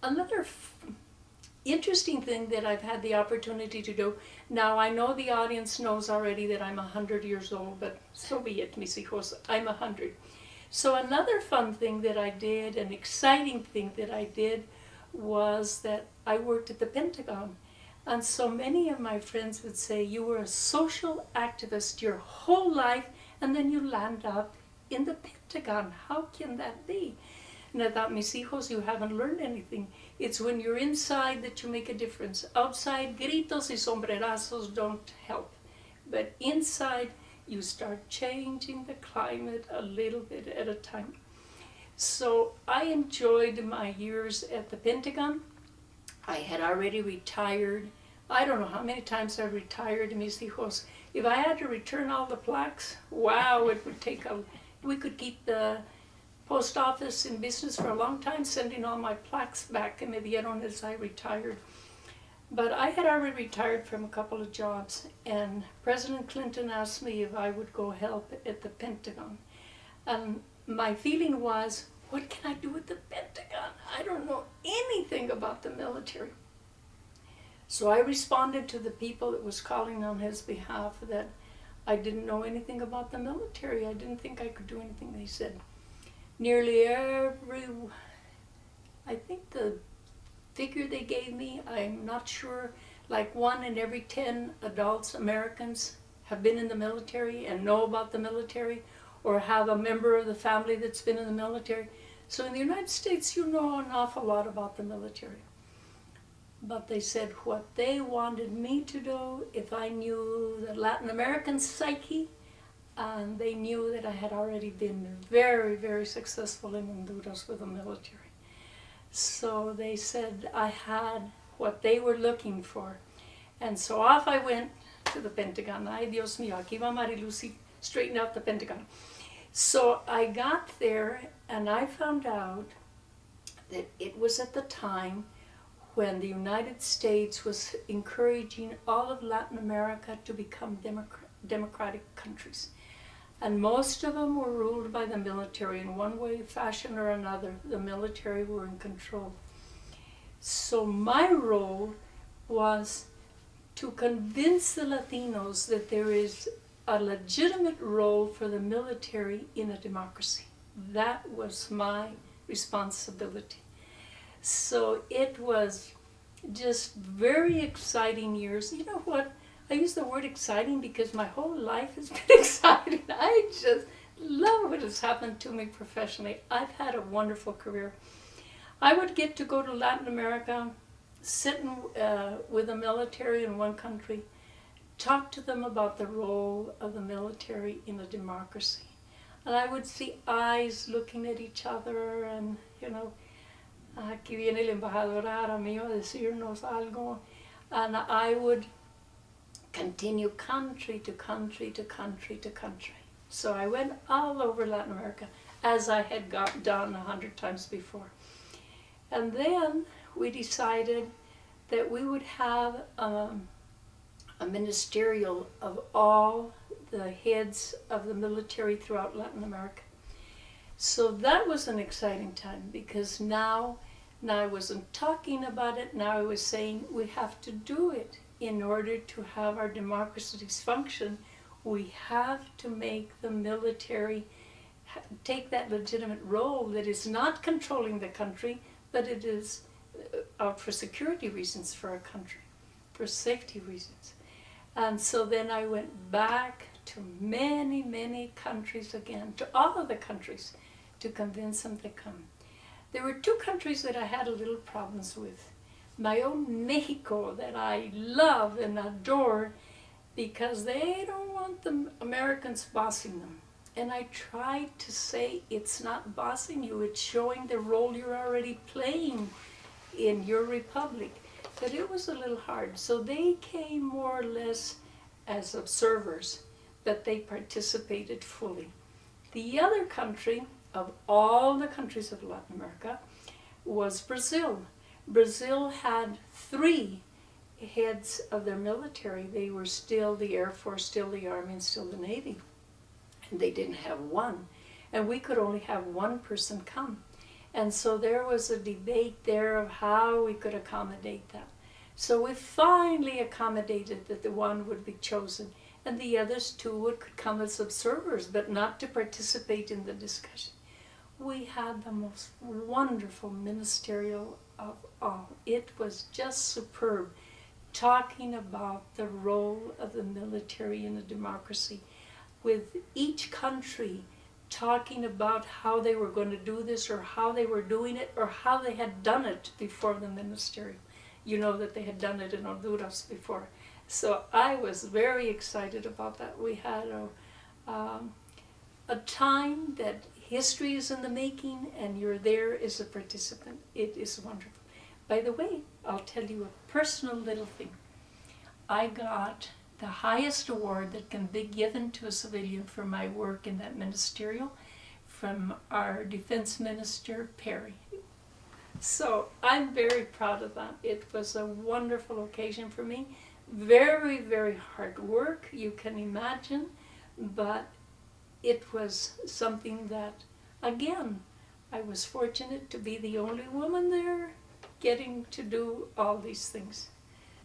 Another interesting thing that I've had the opportunity to do, now I know the audience knows already that I'm 100 years old, but so be it, mis hijos, I'm 100. So another fun thing that I did, an exciting thing that I did, was that I worked at the Pentagon. And so many of my friends would say, you were a social activist your whole life, and then you land up in the Pentagon. How can that be? And I thought, mis hijos, you haven't learned anything. It's when you're inside that you make a difference. Outside, gritos y sombrerazos don't help. But inside, you start changing the climate a little bit at a time. So I enjoyed my years at the Pentagon. I had already retired. I don't know how many times I retired, mis hijos. If I had to return all the plaques, wow, it would take we could keep the post office in business for a long time, sending all my plaques back and me dieron as I retired. But I had already retired from a couple of jobs, and President Clinton asked me if I would go help at the Pentagon. And my feeling was, what can I do at the Pentagon? I don't know anything about the military. So I responded to the people that was calling on his behalf that I didn't know anything about the military. I didn't think I could do anything. They said, nearly every, I think the figure they gave me, I'm not sure, like 1 in every 10 adults, Americans, have been in the military and know about the military, or have a member of the family that's been in the military. So in the United States, you know an awful lot about the military. But they said what they wanted me to do, if I knew the Latin American psyche, and they knew that I had already been very, very successful in Honduras with the military. So they said I had what they were looking for. And so off I went to the Pentagon. Ay, Dios mío, aquí va Mari-Luci, straighten out the Pentagon. So I got there and I found out that it was at the time when the United States was encouraging all of Latin America to become democratic countries. And most of them were ruled by the military in one way, fashion, or another. The military were in control. So my role was to convince the Latinos that there is a legitimate role for the military in a democracy. That was my responsibility. So it was just very exciting years. You know what? I use the word exciting because my whole life has been exciting. I just love what has happened to me professionally. I've had a wonderful career. I would get to go to Latin America, sit with the military in one country, talk to them about the role of the military in a democracy. And I would see eyes looking at each other, and, you know, aquí viene el embajador Jaramillo a decirnos algo. And I would continue country to country to country to country. So I went all over Latin America, as I had done 100 times before. And then we decided that we would have a ministerial of all the heads of the military throughout Latin America. So that was an exciting time, because now I wasn't talking about it, now I was saying we have to do it. In order to have our democracies function, we have to make the military take that legitimate role that is not controlling the country, but it is out for security reasons for our country, for safety reasons. And so then I went back to many, many countries again, to all of the countries, to convince them to come. There were 2 countries that I had a little problems with. My own Mexico, that I love and adore, because they don't want the Americans bossing them. And I tried to say, it's not bossing you, it's showing the role you're already playing in your republic. But it was a little hard. So they came more or less as observers, but they participated fully. The other country, of all the countries of Latin America, was Brazil. Brazil had 3 heads of their military. They were still the Air Force, still the Army, and still the Navy. And they didn't have 1. And we could only have 1 person come. And so there was a debate there of how we could accommodate that. So we finally accommodated that the one would be chosen, and the others two would come as observers, but not to participate in the discussion. We had the most wonderful ministerial of all. It was just superb, talking about the role of the military in a democracy, with each country talking about how they were going to do this, or how they were doing it, or how they had done it before the ministerial. You know that they had done it in Honduras before. So I was very excited about that. We had a time that history is in the making, and you're there as a participant. It is wonderful. By the way, I'll tell you a personal little thing. I got the highest award that can be given to a civilian for my work in that ministerial from our defense minister, Perry. So I'm very proud of that. It was a wonderful occasion for me. Very, very hard work, you can imagine, but it was something that, again, I was fortunate to be the only woman there getting to do all these things.